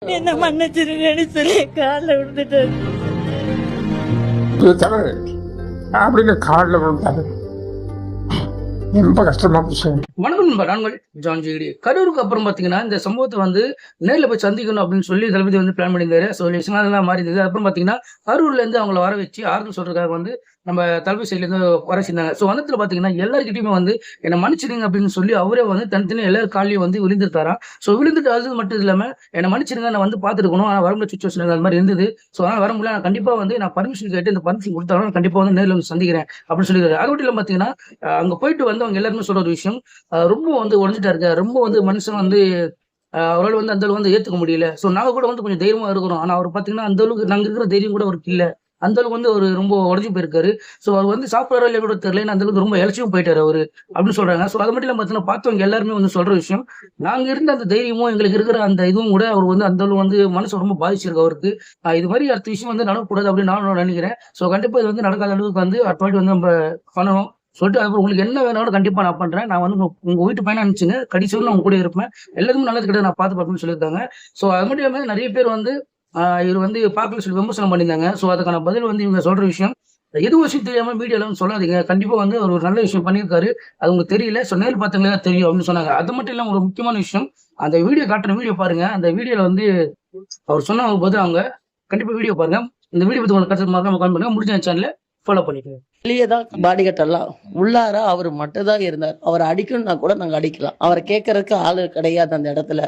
என்ன மன்னிச்சிருங்கன்னு சொல்லி காலில் விழுந்துட்டு அப்படின்னு காலில் விழுந்தாரு. ரொம்ப கஷ்டமா போச்சு. வணக்கம் நண்பா, நான்கள் ஜான் ஜிடி. கரூருக்கு அப்புறம் பாத்தீங்கன்னா இந்த சம்பவத்தை வந்து நேரில் போய் சந்திக்கணும் அப்படின்னு சொல்லி தளபதி வந்து பிளான் பண்ணியிருந்தாரு. ஸோ விஷயங்கள்லாம் மாறி இருந்தது. அப்புறம் பாத்தீங்கன்னா கரூர்ல இருந்து அவங்கள வர வச்சு ஆறுதல் சொல்றதுக்காக வந்து நம்ம தளபதி சைட்ல இருந்து வர செஞ்சாங்க. ஸோ வந்ததுல பாத்தீங்கன்னா எல்லாருக்கிட்டையுமே வந்து என்னை மன்னிச்சிடுங்க அப்படின்னு சொல்லி அவரே வந்து தனித்தனி எல்லாரும் காலையும் வந்து விழுந்துட்டாராம். ஸோ விழுந்துட்டு அது மட்டும் இல்லாம என்னை மன்னிச்சிடுங்க, நான் வந்து பாத்துருக்கணும், ஆனால் வர முடியல சுச்சுவேஷன் அது மாதிரி இருந்தது. ஸோ அதனால வர முடியல, நான் கண்டிப்பா வந்து நான் பர்மிஷன் கேட்டு இந்த பர்மிஷன் கொடுத்தாலும் நான் கண்டிப்பா வந்து நேரில் வந்து சந்திக்கிறேன் அப்படின்னு சொல்லியிருக்காரு. அது மட்டும் இல்லாம பாத்தீங்கன்னா அங்க போயிட்டு வந்து அவங்க எல்லாருமே சொல்ற ஒரு விஷயம், ரொம்ப வந்து உடஞ்சிட்டாரு, ரொம்ப வந்து மனுஷன் வந்து அவரால் வந்து அந்த அளவுக்கு வந்து ஏத்துக்க முடியல. ஸோ நாங்க கூட வந்து கொஞ்சம் தைரியமா இருக்கிறோம். ஆனா அவர் பாத்தீங்கன்னா அந்த அளவுக்கு நாங்க இருக்கிற தைரியம் கூட அவருக்கு இல்ல. அந்த அளவுக்கு வந்து அவரு ரொம்ப உடஞ்சு போயிருக்காரு. ஸோ அவர் வந்து சாப்பிட்றாரோ இல்லையா கூட தெரியல, ஏன்னா அந்த அளவுக்கு ரொம்ப இலச்சியும் போயிட்டாரு அவரு அப்படின்னு சொல்றாங்க. ஸோ அது மட்டும் இல்லாம பாத்தீங்கன்னா பார்த்தவங்க எல்லாருமே வந்து சொல்ற விஷயம், நாங்க இருந்த அந்த தைரியமும் எங்களுக்கு இருக்கிற அந்த இதுவும் கூட அவர் வந்து அந்த அளவு வந்து மனசு ரொம்ப பாதிச்சிருக்கு அவருக்கு. இது மாதிரி அடுத்த விஷயம் வந்து நடக்கக்கூடாது அப்படின்னு நானும் நினைக்கிறேன். ஸோ கண்டிப்பா இது வந்து நடக்காத அளவுக்கு வந்து அடுத்த வாட்டி வந்து நம்ம பண்ணணும் சொல்லிட்டு, அப்புறம் உங்களுக்கு என்ன வேணாலும் கண்டிப்பா நான் பண்றேன், நான் வந்து உங்க வீட்டு பையனா நினைச்சுங்க, கடைசி வரைக்கும் நான் உங்க கூட இருப்பேன், எல்லாத்துக்கும் நல்லது கிட்ட நான் பார்த்து பார்ப்பேன்னு சொல்லியிருக்காங்க. ஸோ அது மட்டும் இல்லாம நிறைய பேர் வந்து இவர் வந்து பார்க்கல சொல்லி விமர்சனம் பண்ணியிருந்தாங்க. ஸோ அதுக்கான பதில் வந்து இவங்க சொல்ற விஷயம், எது விஷயம் தெரியாம மீடியால வந்து சொல்லாதீங்க, கண்டிப்பா வந்து அவர் ஒரு நல்ல விஷயம் பண்ணியிருக்காரு, அது உங்களுக்கு தெரியல, ஸோ நேரில் பார்த்தவங்களே தான் தெரியும் அப்படின்னு சொன்னாங்க. அது மட்டும் இல்லாம ஒரு முக்கியமான விஷயம், அந்த வீடியோ காட்டுற வீடியோ பாருங்க. அந்த வீடியோல வந்து அவர் சொன்ன போது அவங்க கண்டிப்பா வீடியோ பாருங்க. இந்த வீடியோ பத்தி உங்களுக்கு கருத்து மறக்காம கமெண்ட் பண்ணுங்க. முடிஞ்ச சேனலை ஃபாலோ பண்ணிக்கோங்க. வெளியே தான் பாடி கட்டலாம், உள்ளார அவர் மட்டும் தான் இருந்தார். அவரை அடிக்கணும்னா கூட நாங்க அடிக்கலாம், அவரை கேட்கறதுக்கு ஆளு கிடையாது அந்த இடத்துல.